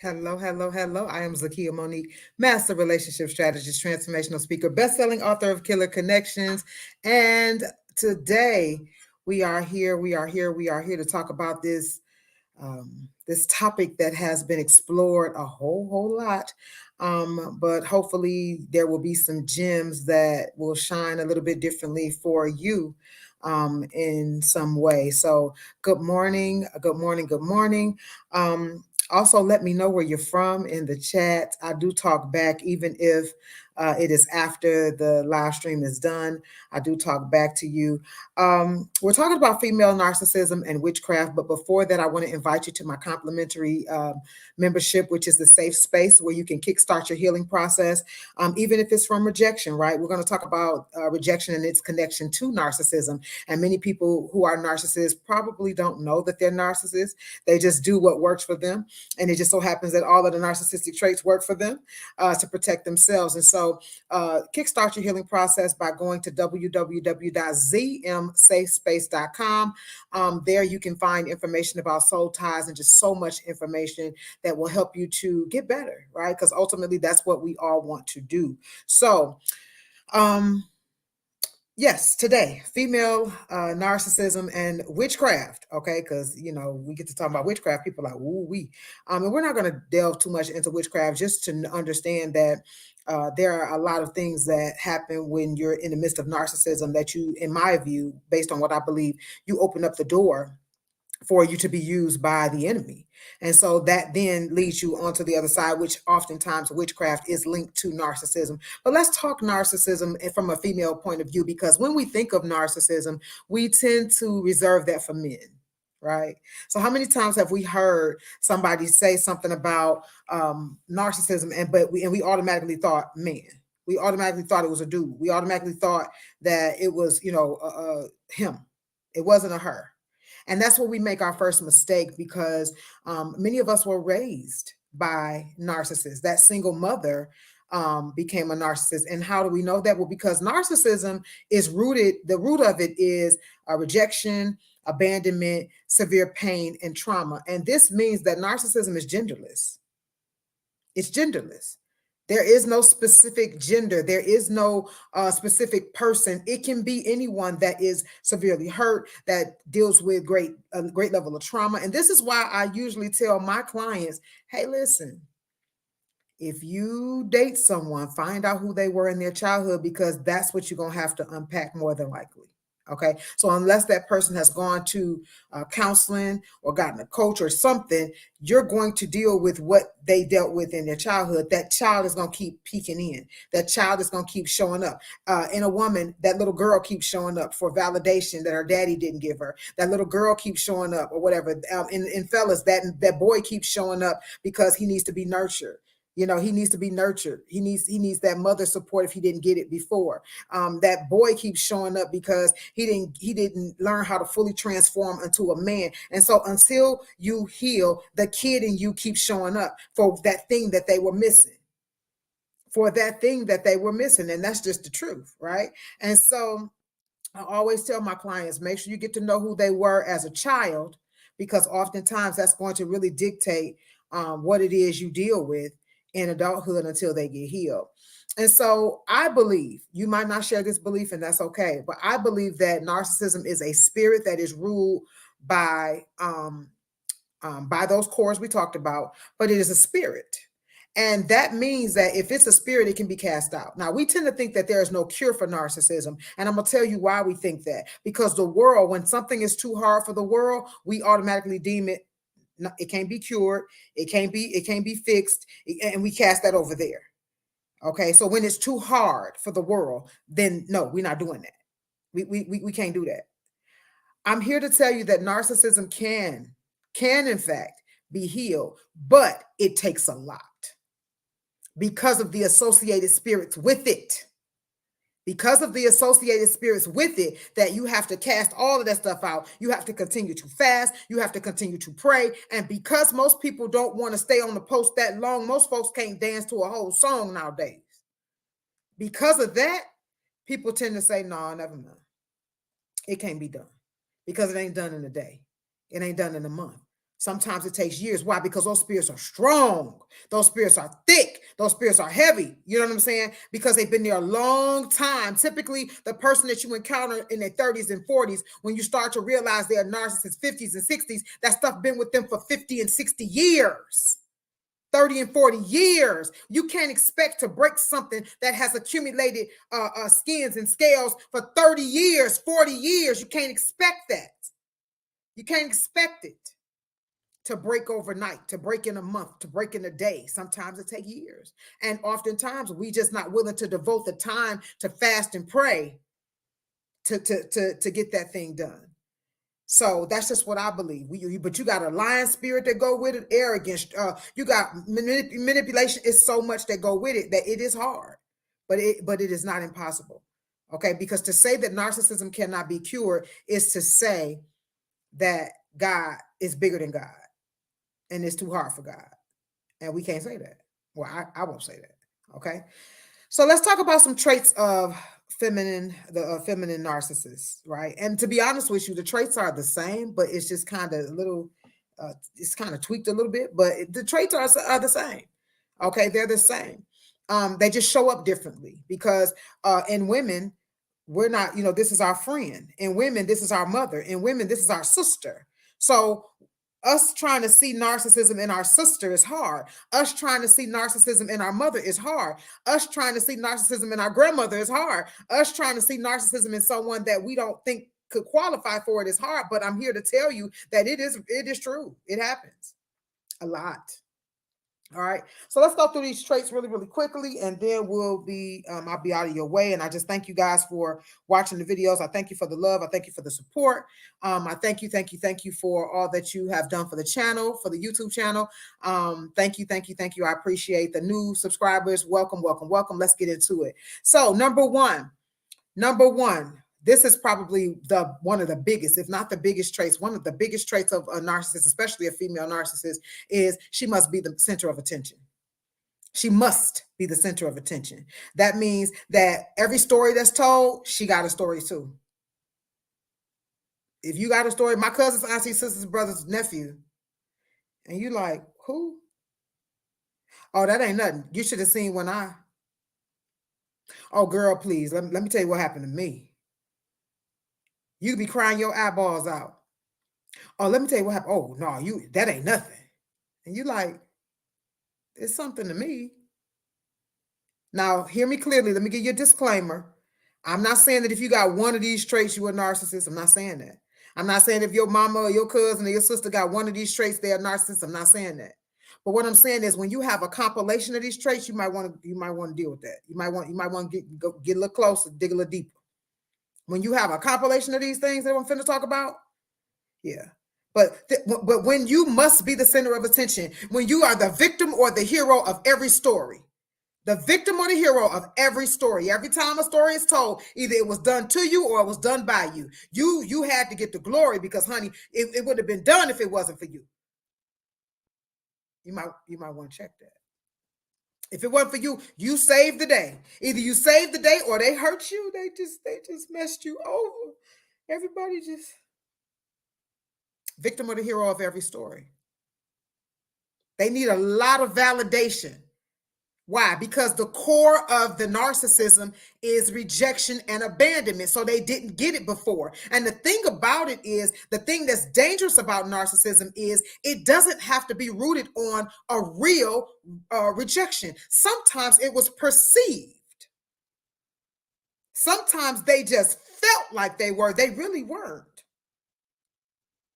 Hello, hello, hello. I am Zakiya Monique, master relationship strategist, transformational speaker, best-selling author of Killer Connections. And today we are here to talk about this topic that has been explored a whole lot. But hopefully there will be some gems that will shine a little bit differently for you in some way. So good morning, good morning, good morning. Also, let me know where you're from in the chat. I do talk back, even if it is after the live stream is done. I do talk back to you. We're talking about female narcissism and witchcraft, but before that, I want to invite you to my complimentary membership, which is the safe space where you can kickstart your healing process, even if it's from rejection, right? We're going to talk about rejection and its connection to narcissism. And many people who are narcissists probably don't know that they're narcissists. They just do what works for them. And it just so happens that all of the narcissistic traits work for them to protect themselves. And so kickstart your healing process by going to www.zmsafespace.com. There you can find information about soul ties and just so much information that will help you to get better, right? Because ultimately that's what we all want to do. So, yes, today, female narcissism and witchcraft, okay? Because, we get to talk about witchcraft, people are like, ooh, we. And we're not going to delve too much into witchcraft, just to understand that there are a lot of things that happen when you're in the midst of narcissism that you, in my view, based on what I believe, you open up the door for you to be used by the enemy. And so that then leads you onto the other side, which oftentimes witchcraft is linked to narcissism. But let's talk narcissism from a female point of view, because when we think of narcissism, we tend to reserve that for men. Right. So how many times have we heard somebody say something about narcissism and we automatically thought man? We automatically thought it was a dude. We automatically thought that it was, him. It wasn't a her. And that's where we make our first mistake, because many of us were raised by narcissists. That single mother became a narcissist. And how do we know that? Well, because narcissism is rooted, the root of it is rejection, abandonment, severe pain, and trauma. And this means that narcissism is genderless. It's genderless. There is no specific gender. There is no specific person. It can be anyone that is severely hurt, that deals with a great level of trauma. And this is why I usually tell my clients, hey, listen, if you date someone, find out who they were in their childhood, because that's what you're going to have to unpack more than likely. Okay. So unless that person has gone to counseling or gotten a coach or something, you're going to deal with what they dealt with in their childhood. That child is going to keep peeking in. That child is going to keep showing up. In a woman, that little girl keeps showing up for validation that her daddy didn't give her. That little girl keeps showing up, or whatever. In fellas, that boy keeps showing up because he needs to be nurtured. He needs to be nurtured. He needs that mother support if he didn't get it before. That boy keeps showing up because he didn't learn how to fully transform into a man. And so until you heal, the kid in you keeps showing up for that thing that they were missing. And that's just the truth, right? And so I always tell my clients, make sure you get to know who they were as a child, because oftentimes that's going to really dictate what it is you deal with in adulthood until they get healed. And so I believe, you might not share this belief, and that's okay, but I believe that narcissism is a spirit that is ruled by those cores we talked about, but it is a spirit. And that means that if it's a spirit, it can be cast out. Now, we tend to think that there is no cure for narcissism. And I'm going to tell you why we think that. Because the world, when something is too hard for the world, we automatically deem it can't be cured. It can't be fixed. And we cast that over there. Okay. So when it's too hard for the world, then no, we're not doing that. We can't do that. I'm here to tell you that narcissism can in fact be healed, but it takes a lot because of the associated spirits with it. Because of the associated spirits with it, that you have to cast all of that stuff out. You have to continue to fast. You have to continue to pray. And because most people don't want to stay on the post that long, most folks can't dance to a whole song nowadays. Because of that, people tend to say, no, never mind. It can't be done, because it ain't done in a day. It ain't done in a month. Sometimes it takes years. Why? Because those spirits are strong. Those spirits are thick. Those spirits are heavy. You know what I'm saying? Because they've been there a long time. Typically, the person that you encounter in their 30s and 40s, when you start to realize they're narcissists, 50s and 60s, that stuff been with them for 50 and 60 years. 30 and 40 years. You can't expect to break something that has accumulated skins and scales for 30 years, 40 years. You can't expect that. You can't expect it to break overnight, to break in a month, to break in a day. Sometimes it takes years. And oftentimes we just not willing to devote the time to fast and pray to get that thing done. So that's just what I believe. But you got a lion spirit that go with it, arrogance. You got manipulation. Is so much that go with it that it is hard, but it is not impossible. Okay, because to say that narcissism cannot be cured is to say that God is bigger than God, and it's too hard for God, and we can't say that. Well, I won't say that. Okay, so let's talk about some traits of feminine narcissists, right? And to be honest with you, the traits are the same, but it's just kind of a little, it's kind of tweaked a little bit, but the traits are the same. Okay, they're the same. They just show up differently because in women, we're not, this is our friend. In women, this is our mother. In women, this is our sister. So us trying to see narcissism in our sister is hard. Us trying to see narcissism in our mother is hard. Us trying to see narcissism in our grandmother is hard. Us trying to see narcissism in someone that we don't think could qualify for it is hard. But I'm here to tell you that it is true. It happens a lot. All right. So let's go through these traits really, really quickly, and then I'll be out of your way. And I just thank you guys for watching the videos. I thank you for the love. I thank you for the support. I thank you for all that you have done for the channel, for the YouTube channel. Thank you. I appreciate the new subscribers. Welcome. Let's get into it. So number one, this is probably one of the biggest, if not the biggest traits, one of the biggest traits of a narcissist, especially a female narcissist, is she must be the center of attention. She must be the center of attention. That means that every story that's told, she got a story too. If you got a story, my cousins, aunties, sisters, brothers, nephew, and you like, who? Oh, that ain't nothing. You should have seen when oh, girl, please, let me tell you what happened to me. You could be crying your eyeballs out. Oh, let me tell you what happened. Oh, no, that ain't nothing. And you like, it's something to me. Now, hear me clearly. Let me give you a disclaimer. I'm not saying that if you got one of these traits, you're a narcissist. I'm not saying that. I'm not saying if your mama or your cousin or your sister got one of these traits, they're a narcissist. I'm not saying that. But what I'm saying is when you have a compilation of these traits, you might want to deal with that. You might want to get a little closer, dig a little deeper. When you have a compilation of these things that I'm finna talk about, yeah. But when you must be the center of attention, when you are the victim or the hero of every story, the victim or the hero of every story, every time a story is told, either it was done to you or it was done by you. You had to get the glory because, honey, it would have been done if it wasn't for you. You might want to check that. If it wasn't for you, you saved the day. Either you saved the day or they hurt you. They just messed you over. Everybody just victim or the hero of every story. They need a lot of validation. Why? Because the core of the narcissism is rejection and abandonment. So they didn't get it before. And the thing about it is, the thing that's dangerous about narcissism is it doesn't have to be rooted on a real rejection. Sometimes it was perceived. Sometimes they just felt like they were. They really weren't.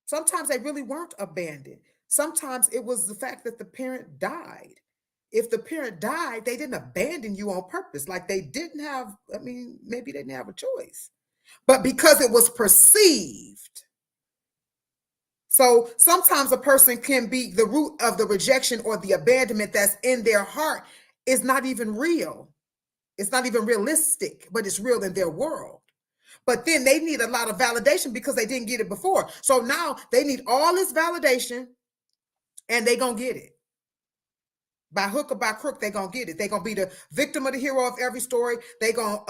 Sometimes they really weren't abandoned. Sometimes it was the fact that the parent died. If the parent died, they didn't abandon you on purpose. Like they didn't have, maybe they didn't have a choice. But because it was perceived. So sometimes a person can be the root of the rejection or the abandonment that's in their heart is not even real. It's not even realistic, but it's real in their world. But then they need a lot of validation because they didn't get it before. So now they need all this validation and they're going to get it. By hook or by crook, they're gonna get it. They're gonna be the victim of the hero of every story. They're gonna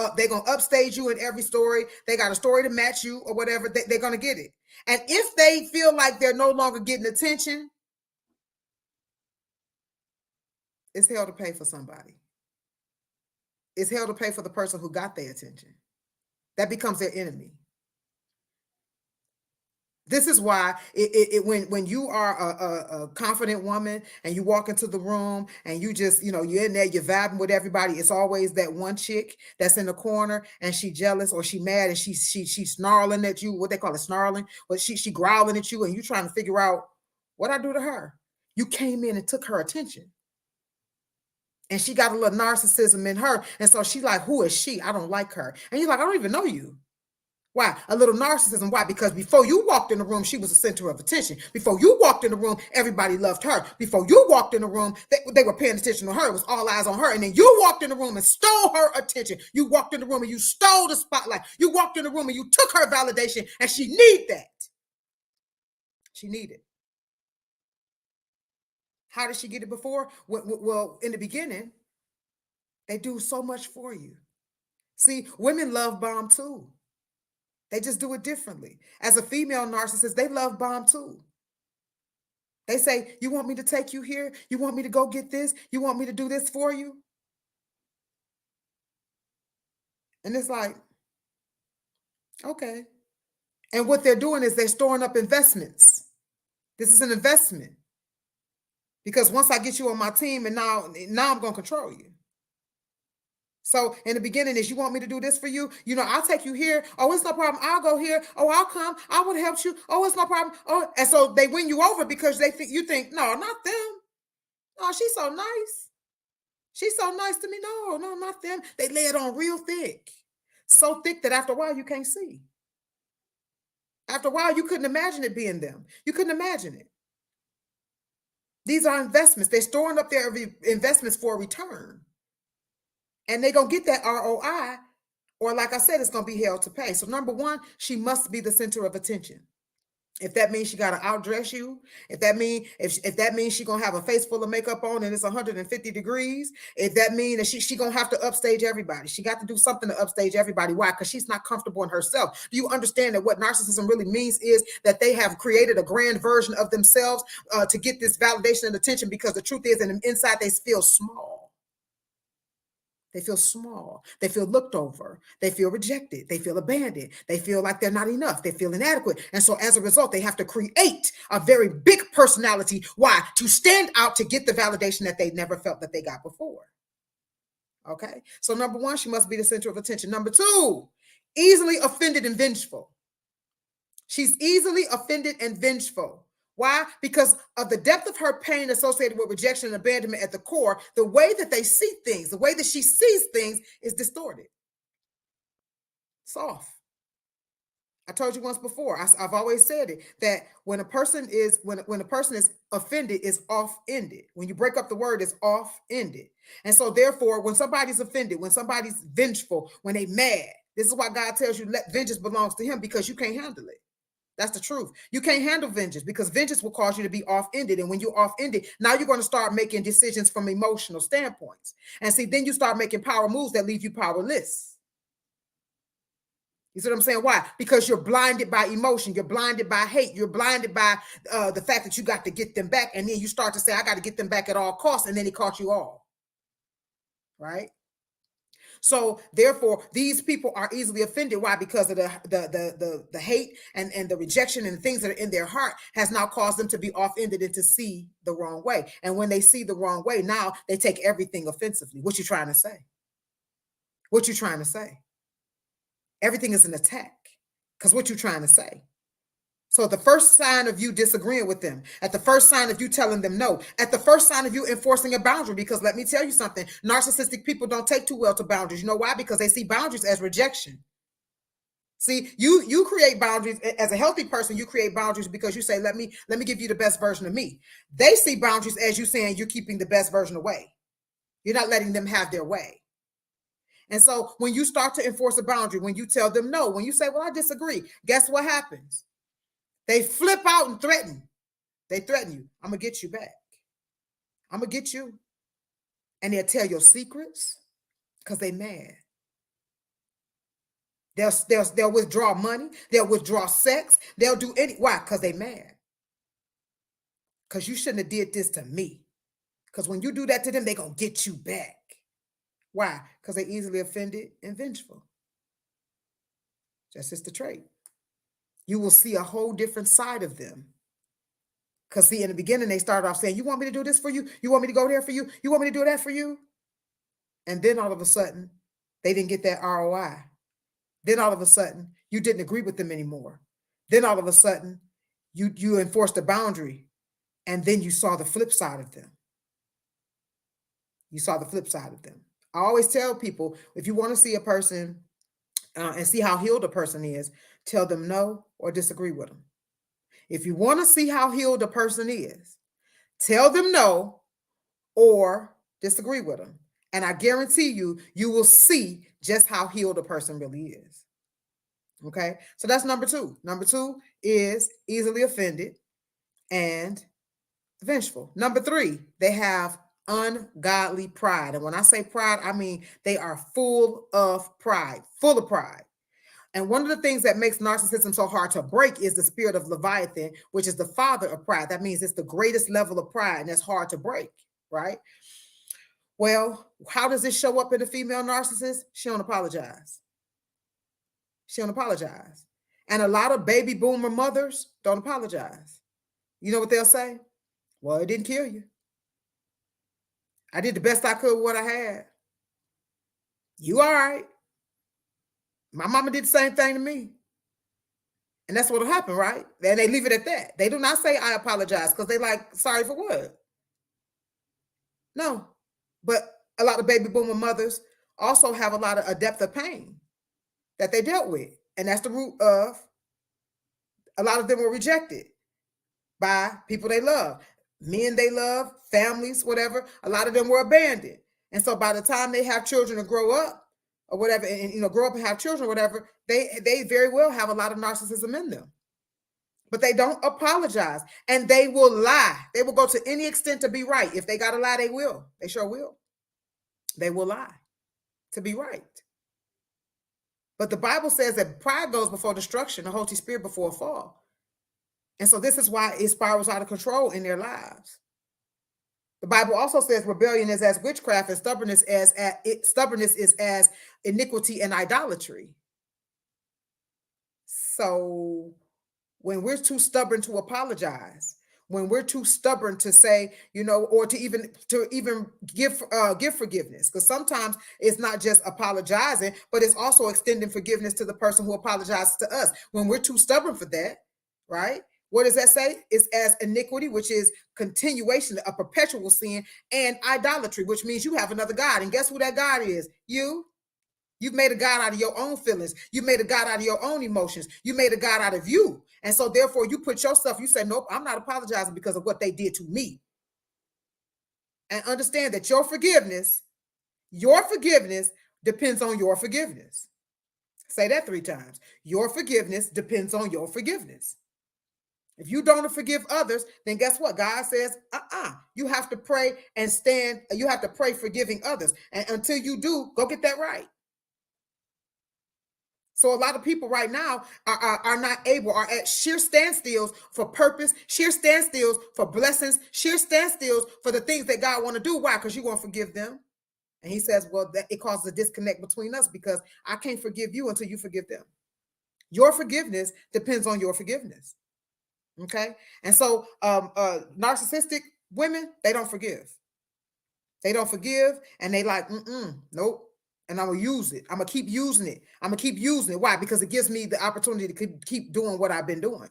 upstage you in every story. They got a story to match you or whatever. They're gonna get it. And if they feel like they're no longer getting attention, it's hell to pay for somebody. It's hell to pay for the person who got their attention. That becomes their enemy. This is why when you are a confident woman and you walk into the room and you just, you're in there, you're vibing with everybody. It's always that one chick that's in the corner and she jealous or she mad and she's snarling at you. What they call it, snarling, but she growling at you and you trying to figure out what I do to her. You came in and took her attention. And she got a little narcissism in her. And so she's like, who is she? I don't like her. And you're like, I don't even know you. Why? A little narcissism. Why? Because before you walked in the room, she was the center of attention. Before you walked in the room, everybody loved her. Before you walked in the room, they were paying attention to her. It was all eyes on her. And then you walked in the room and stole her attention. You walked in the room and you stole the spotlight. You walked in the room and you took her validation. And she needed that. She needed it. How did she get it before? Well, in the beginning, they do so much for you. See, women love bomb too. They just do it differently. As a female narcissist, they love bomb too. They say, you want me to take you here? You want me to go get this? You want me to do this for you? And it's like, okay. And what they're doing is they're storing up investments. This is an investment. Because once I get you on my team and now I'm going to control you. So in the beginning is, you want me to do this for you? I'll take you here. Oh, it's no problem. I'll go here. Oh, I'll come. I would help you. Oh, it's no problem. Oh, and so they win you over because you think, no, not them. No, she's so nice. She's so nice to me. No, not them. They lay it on real thick. So thick that after a while you can't see. After a while, you couldn't imagine it being them. You couldn't imagine it. These are investments. They're storing up their investments for a return. And they're going to get that ROI, or like I said, it's going to be hell to pay. So number one, she must be the center of attention. If that means she got to outdress you, if that means she's going to have a face full of makeup on and it's 150 degrees, if that means that she going to have to upstage everybody. She got to do something to upstage everybody. Why? Because she's not comfortable in herself. Do you understand that what narcissism really means is that they have created a grand version of themselves to get this validation and attention? Because the truth is, inside they feel small. They feel small. They feel looked over. They feel rejected. They feel abandoned. They feel like they're not enough. They feel inadequate. And so as a result, they have to create a very big personality. Why? To stand out, to get the validation that they never felt that they got before. Okay. So number one, she must be the center of attention. Number two, easily offended and vengeful. She's easily offended and vengeful. Why? Because of the depth of her pain associated with rejection and abandonment at the core, the way that they see things, the way that she sees things is distorted. It's off. I told you once before, I've always said it, that when a person is offended, it's off-ended. When you break up the word, it's off-ended. And so therefore, when somebody's offended, when somebody's vengeful, when they mad, this is why God tells you let vengeance belongs to him, because you can't handle it. That's the truth. You can't handle vengeance, because vengeance will cause you to be off-ended. And when you're off-ended, now you're going to start making decisions from emotional standpoints. And see, then you start making power moves that leave you powerless. You see what I'm saying? Why? Because you're blinded by emotion. You're blinded by hate. You're blinded by the fact that you got to get them back. And then you start to say, I got to get them back at all costs. And then it caught you all. Right? So therefore, these people are easily offended. Why? Because of the hate and the rejection and the things that are in their heart has now caused them to be off-ended and to see the wrong way. And when they see the wrong way, now they take everything offensively. What you trying to say? What you trying to say? Everything is an attack, because what you trying to say? So at the first sign of you disagreeing with them, at the first sign of you telling them no, at the first sign of you enforcing a boundary, because let me tell you something, narcissistic people don't take too well to boundaries. You know why? Because they see boundaries as rejection. See, you create boundaries as a healthy person. You create boundaries because you say, let me give you the best version of me. They see boundaries as you saying you're keeping the best version away. You're not letting them have their way. And so when you start to enforce a boundary, when you tell them no, when you say, well, I disagree, guess what happens? They flip out and threaten. They threaten you. I'm going to get you back. I'm going to get you. and they'll tell your secrets because they mad. They'll withdraw money. They'll withdraw sex. They'll do why? Because they mad. Because you shouldn't have did this to me. Because when you do that to them, they're going to get you back. Why? Because they're easily offended and vengeful. That's just the trait. You will see a whole different side of them. Because see, in the beginning, they started off saying, you want me to do this for you? You want me to go there for you? You want me to do that for you? And then all of a sudden, they didn't get that ROI. Then all of a sudden, you didn't agree with them anymore. Then all of a sudden, you enforced a boundary. And then you saw the flip side of them. You saw the flip side of them. I always tell people, if you want to see a person and see how healed a person is, tell them no or disagree with them. If you want to see how healed a person is, tell them no or disagree with them. And I guarantee you, you will see just how healed a person really is. Okay, so that's number two. Number two is easily offended and vengeful. Number three, they have ungodly pride. And when I say pride, I mean they are full of pride, full of pride. And one of the things that makes narcissism so hard to break is the spirit of Leviathan, which is the father of pride. That means it's the greatest level of pride, and that's hard to break, right? Well, how does this show up in a female narcissist? She don't apologize. She don't apologize. And a lot of baby boomer mothers don't apologize. You know what they'll say? Well, it didn't kill you. I did the best I could with what I had. You all right. My mama did the same thing to me. And that's what'll happen, right? And they leave it at that. They do not say, I apologize, because they like, sorry for what? No. But a lot of baby boomer mothers also have a lot of a depth of pain that they dealt with. And that's the root of a lot of them were rejected by people they love, men they love, families, whatever. A lot of them were abandoned. And so by the time they have children and grow up or whatever, and grow up and have children or whatever, they very well have a lot of narcissism in them. But they don't apologize, and they will lie. They will go to any extent to be right. If they got to lie, they will. They sure will. They will lie to be right. But the Bible says that pride goes before destruction, the Holy Spirit before a fall. And so this is why it spirals out of control in their lives. The Bible also says rebellion is as witchcraft, and stubbornness is as iniquity and idolatry. So when we're too stubborn to apologize, when we're too stubborn to say, or to even give forgiveness, because sometimes it's not just apologizing, but it's also extending forgiveness to the person who apologizes to us. When we're too stubborn for that, right? What does that say? It's as iniquity, which is continuation, a perpetual sin, and idolatry, which means you have another God. And guess who that God is? You. You've made a God out of your own feelings. You made a God out of your own emotions. You made a God out of you. And so therefore you put yourself, you say, nope, I'm not apologizing because of what they did to me. And understand that your forgiveness depends on your forgiveness. Say that 3 times. Your forgiveness depends on your forgiveness. If you don't forgive others, then guess what? God says, you have to pray and stand. You have to pray forgiving others. And until you do, go get that right. So a lot of people right now are not able, are at sheer standstills for purpose, sheer standstills for blessings, sheer standstills for the things that God want to do. Why? Because you won't forgive them. And he says, well, that it causes a disconnect between us because I can't forgive you until you forgive them. Your forgiveness depends on your forgiveness. Okay. And so narcissistic women, they don't forgive. They don't forgive, and they like, nope. And I'm going to use it. I'm going to keep using it. I'm going to keep using it. Why? Because it gives me the opportunity to keep doing what I've been doing.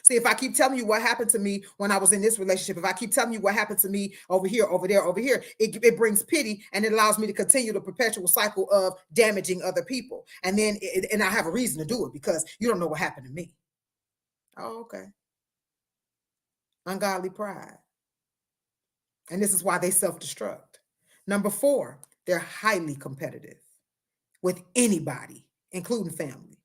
See, if I keep telling you what happened to me when I was in this relationship, if I keep telling you what happened to me over here, over there, over here, it brings pity, and it allows me to continue the perpetual cycle of damaging other people. And then, and I have a reason to do it because you don't know what happened to me. Oh, okay. Ungodly pride. And this is why they self-destruct. Number 4, they're highly competitive with anybody, including family.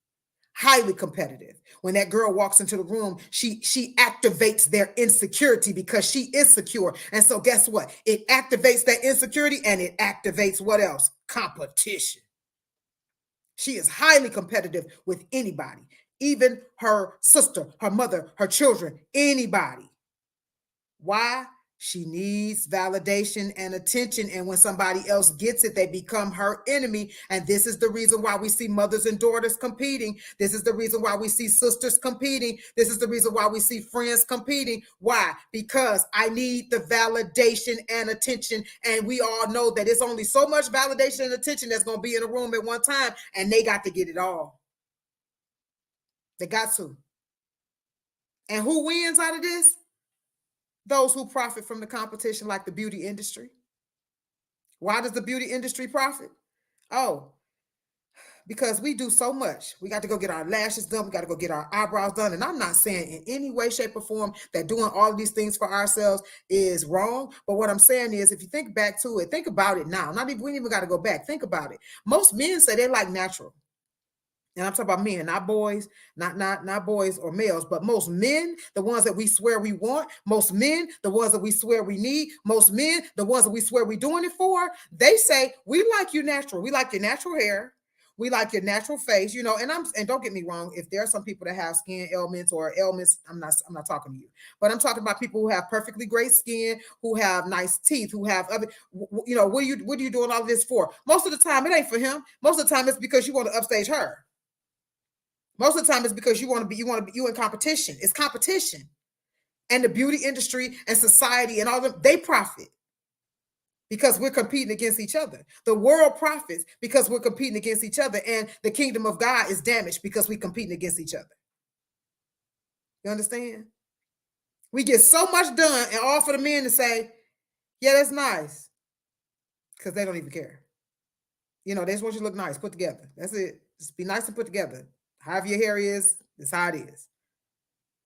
highly competitive. When that girl walks into the room, she activates their insecurity because she is secure. And so guess what? It activates that insecurity, and it activates what else? Competition. She is highly competitive with anybody, even her sister, her mother, her children, anybody. Why? She needs validation and attention. And when somebody else gets it, they become her enemy. And this is the reason why we see mothers and daughters competing. This is the reason why we see sisters competing. This is the reason why we see friends competing. Why? Because I need the validation and attention. And we all know that it's only so much validation and attention that's going to be in a room at one time. And they got to get it all. They got to. And who wins out of this? Those who profit from the competition, like the beauty industry. Why does the beauty industry profit? Oh, because we do so much. We got to go get our lashes done. We got to go get our eyebrows done. And I'm not saying in any way, shape, or form that doing all of these things for ourselves is wrong. But what I'm saying is, if you think back to it, think about it now. We ain't even got to go back. Think about it. Most men say they like natural. And I'm talking about men, not boys, not boys or males, but most men, the ones that we swear we want, most men, the ones that we swear we need, most men, the ones that we swear we're doing it for, they say, we like you natural. We like your natural hair. We like your natural face, you know, and don't get me wrong, if there are some people that have skin ailments or ailments, I'm not talking to you, but I'm talking about people who have perfectly great skin, who have nice teeth, who have other, you know, what are you doing all this for? Most of the time, it ain't for him. Most of the time, it's because you want to upstage her. Most of the time it's because you in competition. It's competition. And the beauty industry and society and all of them, they profit because we're competing against each other. The world profits because we're competing against each other. And the kingdom of God is damaged because we're competing against each other. You understand? We get so much done, and all for the men to say, yeah, that's nice. Because they don't even care. You know, they just want you to look nice, put together. That's it. Just be nice and put together. However your hair is, that's how it is.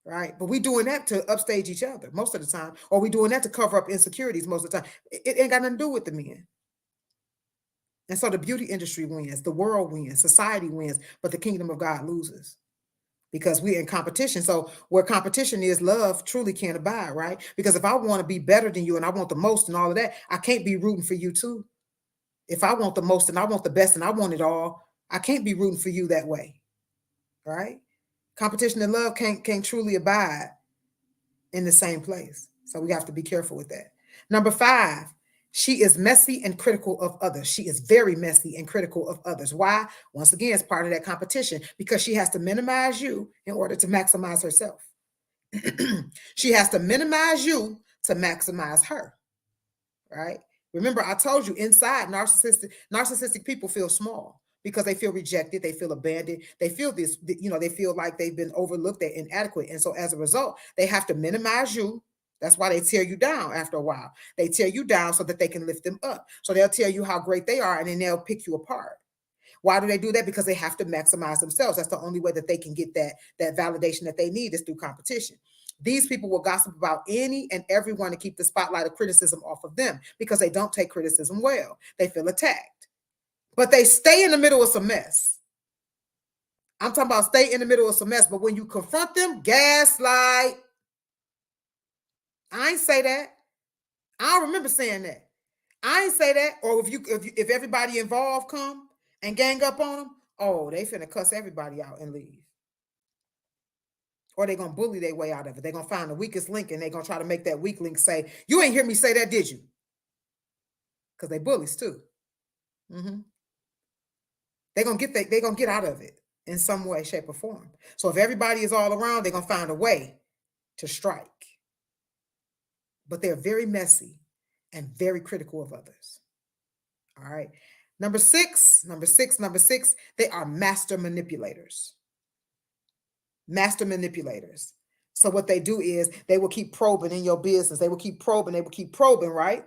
Right? But we doing that to upstage each other most of the time, or we doing that to cover up insecurities most of the time. It ain't got nothing to do with the men. And so the beauty industry wins, the world wins, society wins, but the kingdom of God loses because we're in competition. So where competition is, love truly can't abide, right? Because if I want to be better than you and I want the most and all of that, I can't be rooting for you too. If I want the most and I want the best and I want it all, I can't be rooting for you that way. Right? Competition and love can't truly abide in the same place. So we have to be careful with that. Number 5, she is messy and critical of others. She is very messy and critical of others. Why? Once again, it's part of that competition because she has to minimize you in order to maximize herself. She has to minimize you to maximize her. Right? Remember, I told you inside narcissistic people feel small because they feel rejected, they feel abandoned, they feel this, you know, they feel like they've been overlooked, they're inadequate. And so as a result, they have to minimize you. That's why they tear you down after a while. They tear you down so that they can lift them up. So they'll tell you how great they are and then they'll pick you apart. Why do they do that? Because they have to maximize themselves. That's the only way that they can get that validation that they need is through competition. These people will gossip about any and everyone to keep the spotlight of criticism off of them because they don't take criticism well. They feel attacked. But they stay in the middle of some mess. I'm talking about stay in the middle of some mess. But when you confront them, gaslight. I ain't say that. I don't remember saying that. I ain't say that. Or if everybody involved come and gang up on them, oh, they finna cuss everybody out and leave. Or they're going to bully their way out of it. They're going to find the weakest link and they're going to try to make that weak link say, you ain't hear me say that, did you? Because they bullies too. Mm-hmm. They're going to get out of it in some way, shape, or form. So if everybody is all around, they're going to find a way to strike. But they're very messy and very critical of others. All right. Number six, they are master manipulators. Master manipulators. So what they do is they will keep probing in your business. They will keep probing, right?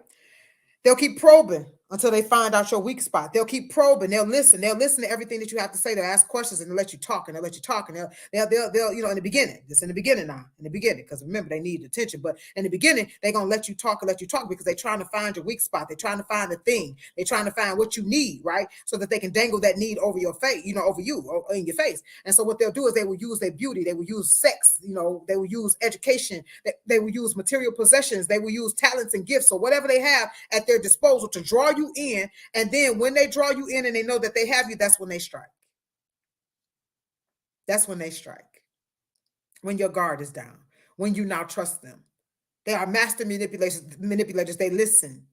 They'll keep probing until they find out your weak spot. They'll keep probing. They'll listen. They'll listen to everything that you have to say. They'll ask questions and they'll let you talk and they'll let you talk. And they'll you know, in the beginning, just in the beginning now, in the beginning, because remember, they need attention. But in the beginning, they're going to let you talk and let you talk because they're trying to find your weak spot. They're trying to find the thing. They're trying to find what you need, right? So that they can dangle that need over your face, you know, over you, or in your face. And so what they'll do is they will use their beauty. They will use sex, you know, they will use education. They will use material possessions. They will use talents and gifts or whatever they have at their disposal to draw you in. And then when they draw you in and they know that they have you, that's when they strike. That's when they strike. When your guard is down, when you now trust them. They are master manipulators. They listen.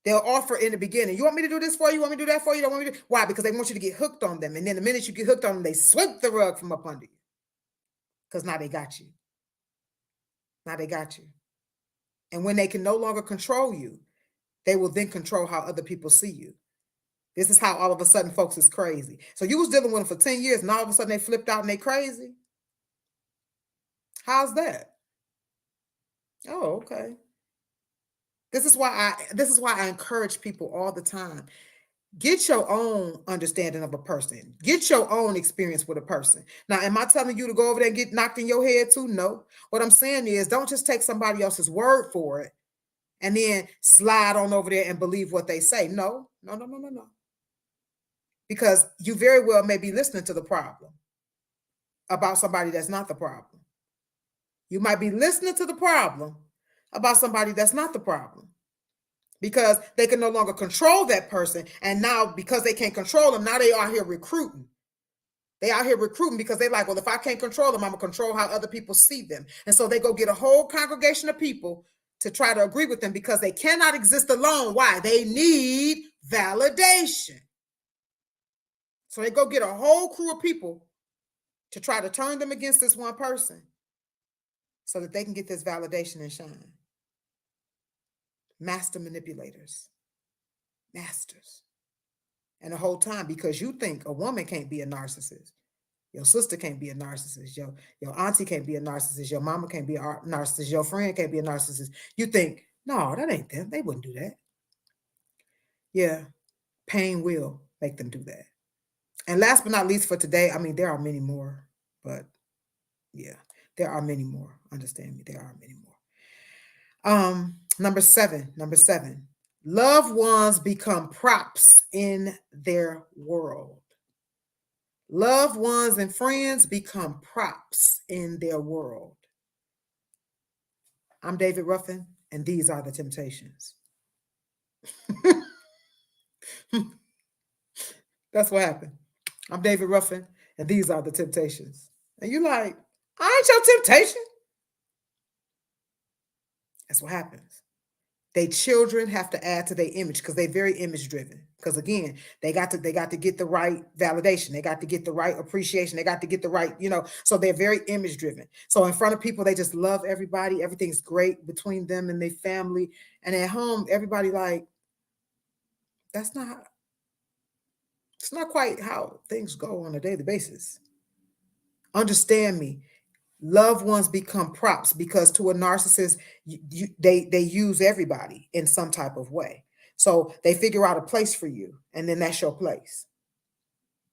They'll offer in the beginning. You want me to do this for you? You want me to do that for you? You don't want me to do. Why? Because they want you to get hooked on them. And then the minute you get hooked on them, they sweep the rug from up under you. Because now they got you. Now they got you. And when they can no longer control you, they will then control how other people see you. This is how all of a sudden folks is crazy. So you was dealing with them for 10 years and all of a sudden they flipped out and they crazy. How's that? Oh, okay. This is why I encourage people all the time. Get your own understanding of a person. Get your own experience with a person. Now, am I telling you to go over there and get knocked in your head too? No. What I'm saying is don't just take somebody else's word for it and then slide on over there and believe what they say. No. Because you very well may be listening to the problem about somebody that's not the problem. You might be listening to the problem about somebody that's not the problem. Because they can no longer control that person. And now, because they can't control them, now they are here recruiting. They out here recruiting because they're like, well, if I can't control them, I'm going to control how other people see them. And so they go get a whole congregation of people to try to agree with them because they cannot exist alone. Why? They need validation. So they go get a whole crew of people to try to turn them against this one person so that they can get this validation and shine. Master manipulators. Masters. And the whole time, because you think a woman can't be a narcissist. Your sister can't be a narcissist. Your auntie can't be a narcissist. Your mama can't be a narcissist. Your friend can't be a narcissist. You think, no, that ain't them. They wouldn't do that. Yeah, pain will make them do that. And last but not least for today, I mean, there are many more, but yeah, there are many more. Understand me, there are many more. Number seven. Loved ones become props in their world. Loved ones and friends become props in their world. I'm David Ruffin, and these are the temptations. That's what happened. I'm David Ruffin, and these are the temptations. And you're like, I ain't your temptation. That's what happens. They children have to add to their image because they're very image driven. Because again, they got to get the right validation. They got to get the right appreciation. They got to get the right, so they're very image driven. So in front of people, they just love everybody. Everything's great between them and their family. And at home, everybody like, it's not quite how things go on a daily basis. Understand me. Loved ones become props because to a narcissist, they use everybody in some type of way. So they figure out a place for you, and then that's your place.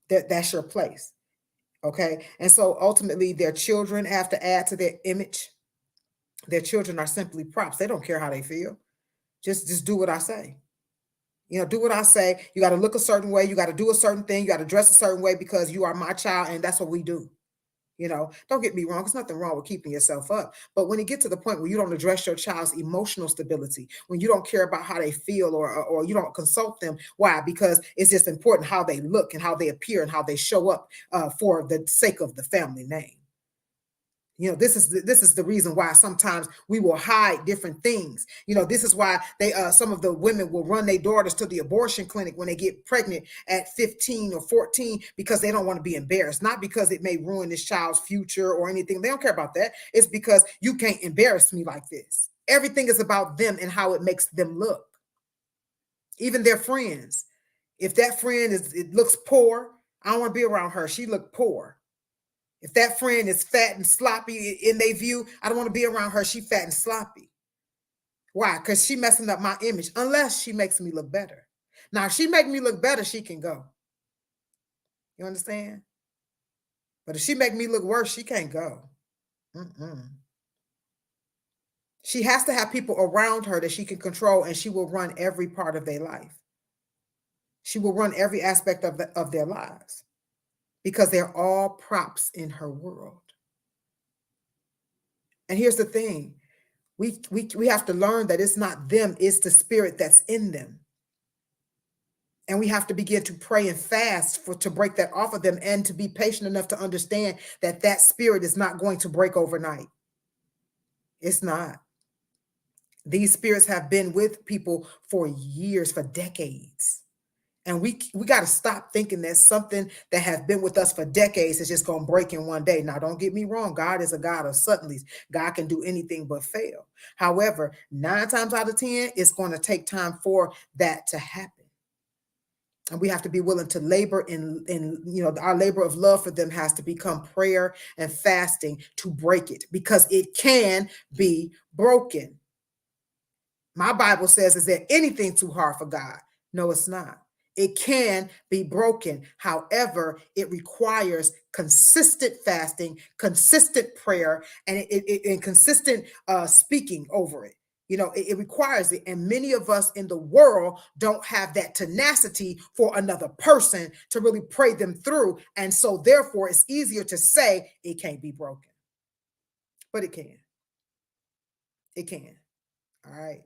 That's your place. Okay. And so ultimately, their children have to add to their image. Their children are simply props. They don't care how they feel. Just do what I say. Do what I say. You got to look a certain way. You got to do a certain thing. You got to dress a certain way because you are my child, and that's what we do. Don't get me wrong. There's nothing wrong with keeping yourself up. But when you get to the point where you don't address your child's emotional stability, when you don't care about how they feel or you don't consult them, why? Because it's just important how they look and how they appear and how they show up for the sake of the family name. This is the reason why sometimes we will hide different things. This is why some of the women will run their daughters to the abortion clinic when they get pregnant at 15 or 14 because they don't want to be embarrassed. Not because it may ruin this child's future or anything. They don't care about that. It's because you can't embarrass me like this. Everything is about them and how it makes them look. Even their friends. If that friend it looks poor, I don't want to be around her. She looked poor. If that friend is fat and sloppy in their view, I don't want to be around her. She fat and sloppy. Why? Because she messing up my image, unless she makes me look better. Now, if she make me look better, she can go. You understand? But if she make me look worse, she can't go. She has to have people around her that she can control, and she will run every part of their life. She will run every aspect of their lives because they're all props in her world. And here's the thing. We have to learn that it's not them, it's the spirit that's in them. And we have to begin to pray and fast to break that off of them, and to be patient enough to understand that that spirit is not going to break overnight. It's not. These spirits have been with people for years, for decades. And we got to stop thinking that something that has been with us for decades is just going to break in one day. Now, don't get me wrong. God is a God of suddenlies. God can do anything but fail. However, 9 times out of 10, it's going to take time for that to happen. And we have to be willing to labor in, our labor of love for them has to become prayer and fasting to break it, because it can be broken. My Bible says, is there anything too hard for God? No, it's not. It can be broken. However, it requires consistent fasting, consistent prayer, and consistent speaking over it. It requires it. And many of us in the world don't have that tenacity for another person to really pray them through. And so therefore, it's easier to say it can't be broken. But it can. It can. All right.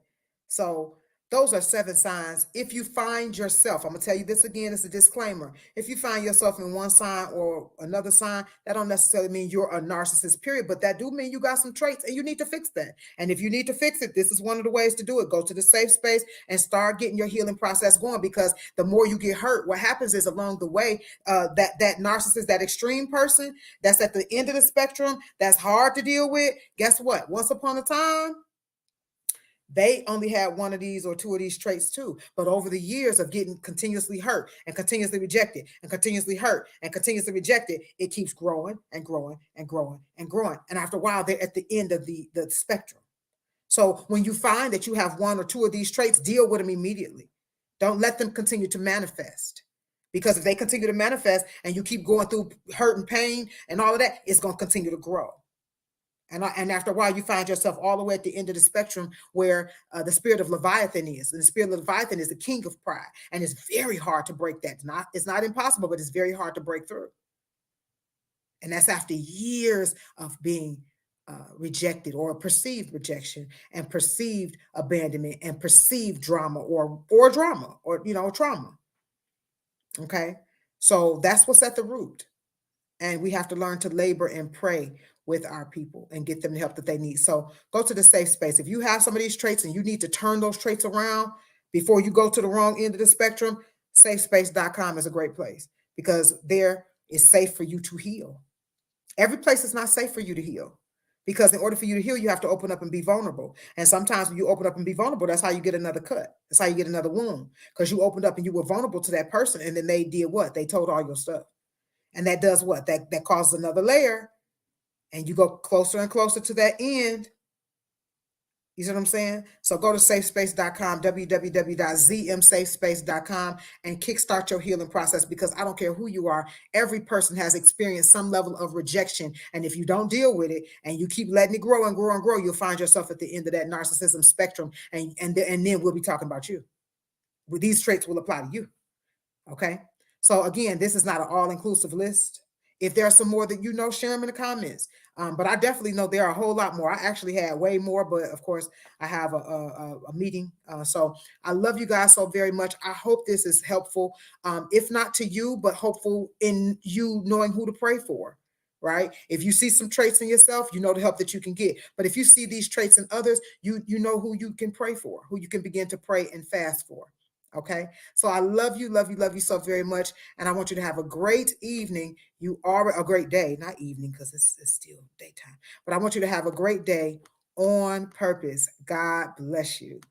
So those are 7 signs. If you find yourself, I'm going to tell you this again, it's a disclaimer. If you find yourself in one sign or another sign, that don't necessarily mean you're a narcissist, period. But that do mean you got some traits and you need to fix that. And if you need to fix it, this is one of the ways to do it. Go to the safe space and start getting your healing process going, because the more you get hurt, what happens is along the way, that narcissist, that extreme person that's at the end of the spectrum, that's hard to deal with, guess what? Once upon a time, they only had 1 of these or 2 of these traits too. But over the years of getting continuously hurt and continuously rejected and continuously hurt and continuously rejected, it keeps growing and growing and growing and growing. And after a while, they're at the end of the spectrum. So when you find that you have 1 or 2 of these traits, deal with them immediately. Don't let them continue to manifest. Because if they continue to manifest and you keep going through hurt and pain and all of that, it's going to continue to grow. And after a while, you find yourself all the way at the end of the spectrum where the spirit of Leviathan is. And the spirit of Leviathan is the king of pride. And it's very hard to break that. It's not impossible, but it's very hard to break through. And that's after years of being rejected, or perceived rejection, and perceived abandonment, and perceived drama or trauma. Okay? So that's what's at the root. And we have to learn to labor and pray with our people and get them the help that they need. So go to the safe space. If you have some of these traits and you need to turn those traits around before you go to the wrong end of the spectrum, safespace.com is a great place, because there is safe for you to heal. Every place is not safe for you to heal, because in order for you to heal, you have to open up and be vulnerable. And sometimes when you open up and be vulnerable, that's how you get another cut. That's how you get another wound, because you opened up and you were vulnerable to that person. And then they did what? They told all your stuff. And that does what? That causes another layer. And you go closer and closer to that end. You see what I'm saying? So go to safespace.com, www.zmsafespace.com, and kickstart your healing process, because I don't care who you are. Every person has experienced some level of rejection. And if you don't deal with it and you keep letting it grow and grow and grow, you'll find yourself at the end of that narcissism spectrum. And then we'll be talking about you. These traits will apply to you. Okay? So again, this is not an all-inclusive list. If there are some more that you know, share them in the comments. But I definitely know there are a whole lot more. I actually had way more, but of course I have a meeting. So I love you guys so very much. I hope this is helpful. If not to you, but hopeful in you knowing who to pray for, right? If you see some traits in yourself, you know the help that you can get. But if you see these traits in others, you know who you can pray for, who you can begin to pray and fast for. Okay. So I love you so very much. And I want you to have a great evening. You are a great day, not evening, because it's still daytime, but I want you to have a great day on purpose. God bless you.